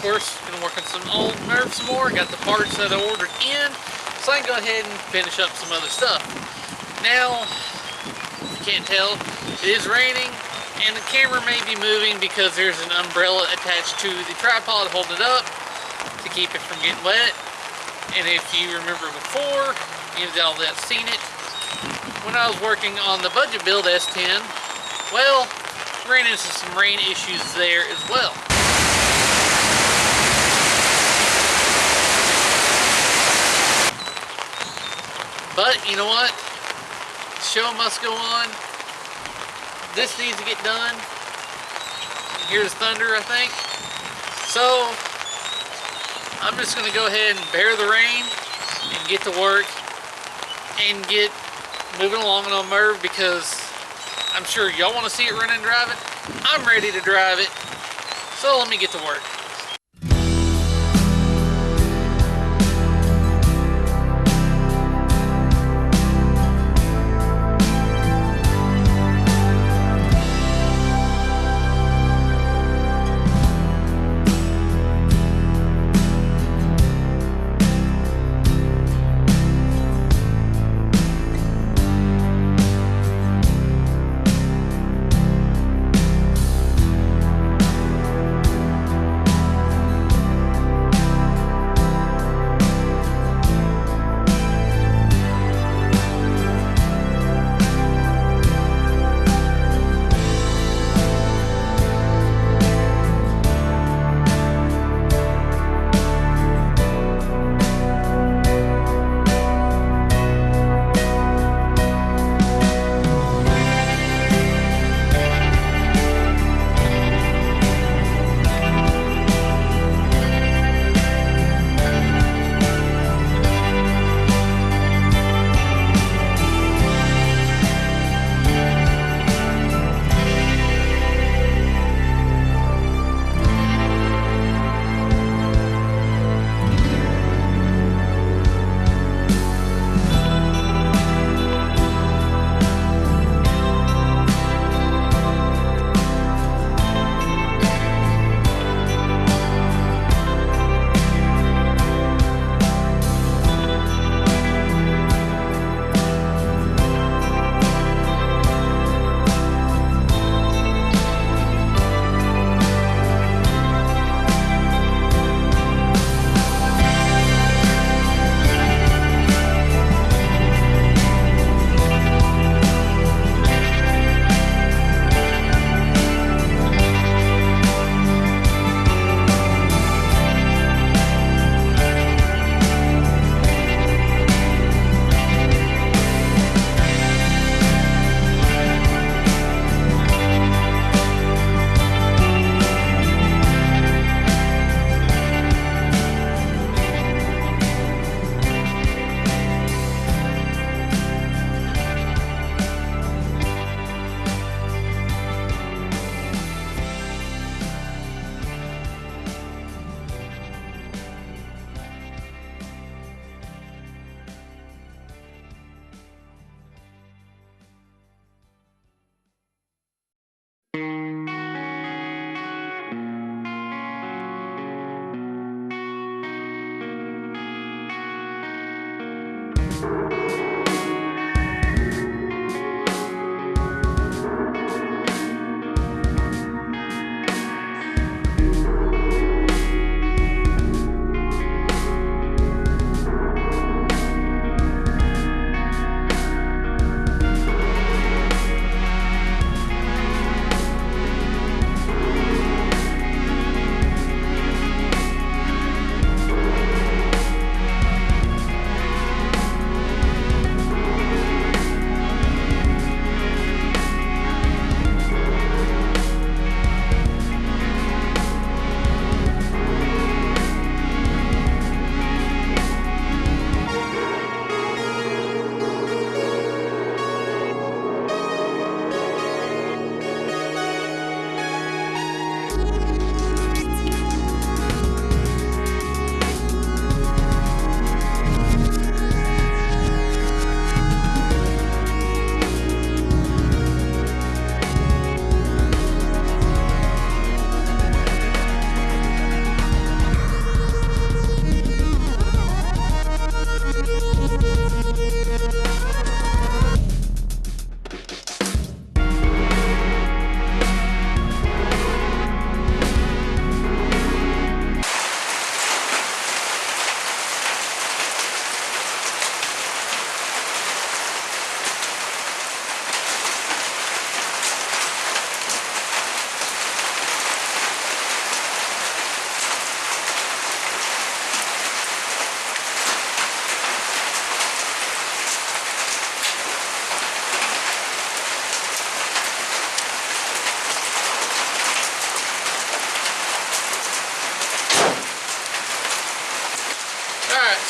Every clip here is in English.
course, gonna work on some old Merv some more. Got the parts that I ordered in, so I can go ahead and finish up some other stuff. Now, if you can't tell, it is raining, and the camera may be moving because there's an umbrella attached to the tripod holding it up to keep it from getting wet. And if you remember before, you've all that seen it, when I was working on the budget build S10, well, ran into some rain issues there as well. But you know what? The show must go on. This needs to get done. Here's thunder, I think. So I'm just gonna go ahead and bear the rain and get to work and get moving along on Merv, because I'm sure y'all want to see it run and drive it. I'm ready to drive it. So let me get to work.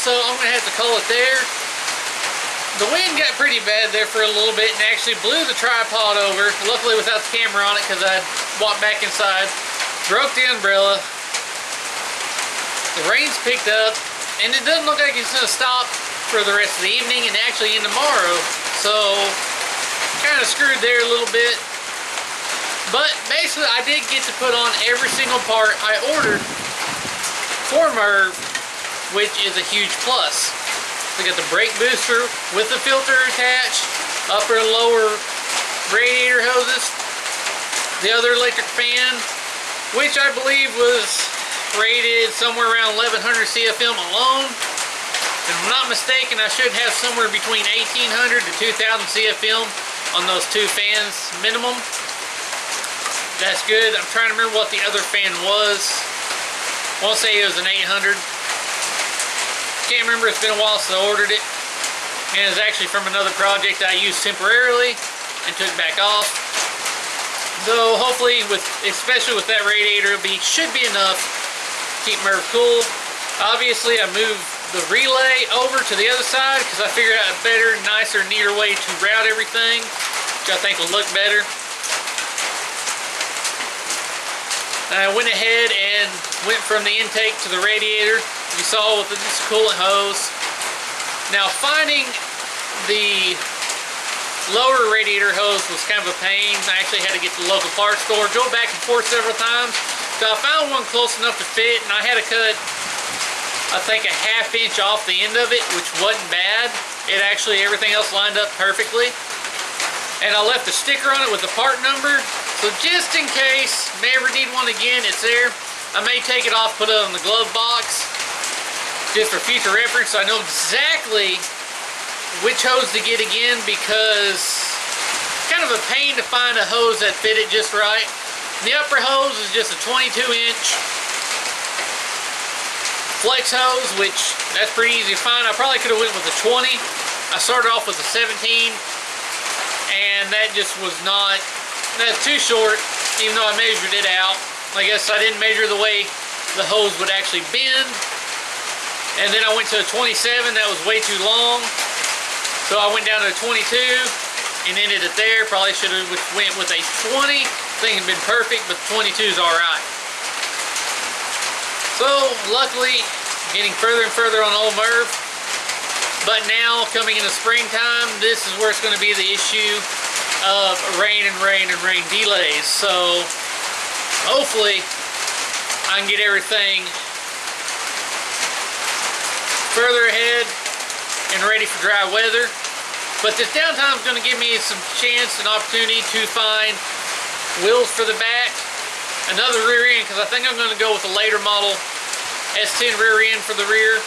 so I'm gonna have to call it there. The wind got pretty bad there for a little bit and actually blew the tripod over. Luckily without the camera on it because I walked back inside. Broke the umbrella. The rain's picked up and it doesn't look like it's gonna stop for the rest of the evening and actually in tomorrow. So kind of screwed there a little bit. But basically I did get to put on every single part I ordered for Merv, which is a huge plus. We got the brake booster with the filter attached, upper and lower radiator hoses, the other electric fan, which I believe was rated somewhere around 1100 CFM alone. If I'm not mistaken, I should have somewhere between 1800 to 2000 CFM on those two fans minimum. That's good. I'm trying to remember what the other fan was. I won't say it was an 800. Can't remember, it's been a while since I ordered it. And it's actually from another project I used temporarily and took back off. Though hopefully, especially with that radiator, should be enough to keep Merv cool. Obviously I moved the relay over to the other side because I figured out a better, nicer, neater way to route everything, which I think will look better. I went ahead and went from the intake to the radiator. You saw with this coolant hose. Now finding the lower radiator hose was kind of a pain. I actually had to get to the local parts store, go back and forth several times. So I found one close enough to fit, and I had to cut, I think, a ½ inch off the end of it, which wasn't bad. It actually, everything else lined up perfectly. And I left a sticker on it with the part number. So just in case I may ever need one again, it's there. I may take it off, put it on the glove box, just for future reference. So I know exactly which hose to get again, because it's kind of a pain to find a hose that fit it just right. The upper hose is just a 22-inch flex hose, which that's pretty easy to find. I probably could have went with a 20. I started off with a 17, and that just was not, that's too short, even though I measured it out. I guess I didn't measure the way the hose would actually bend. And then I went to a 27, that was way too long. So I went down to a 22 and ended it there. Probably should have went with a 20. I think it'd been perfect, but the 22 is alright. So luckily, getting further and further on old Merv. But now, coming into springtime, this is where it's going to be the issue of rain delays. So hopefully I can get everything further ahead and ready for dry weather. But this downtime is going to give me some chance and opportunity to find wheels for the back, another rear end, because I think I'm going to go with a later model S10 rear end for the rear.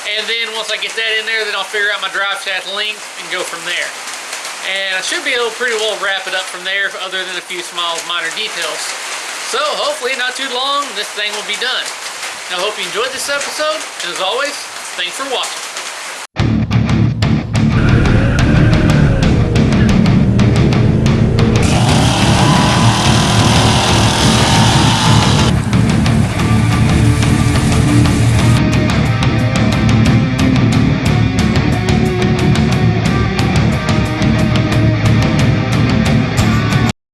And then once I get that in there, then I'll figure out my drive shaft length and go from there. And I should be able to pretty well wrap it up from there, other than a few small minor details. So hopefully not too long, this thing will be done. I hope you enjoyed this episode, and as always, thanks for watching.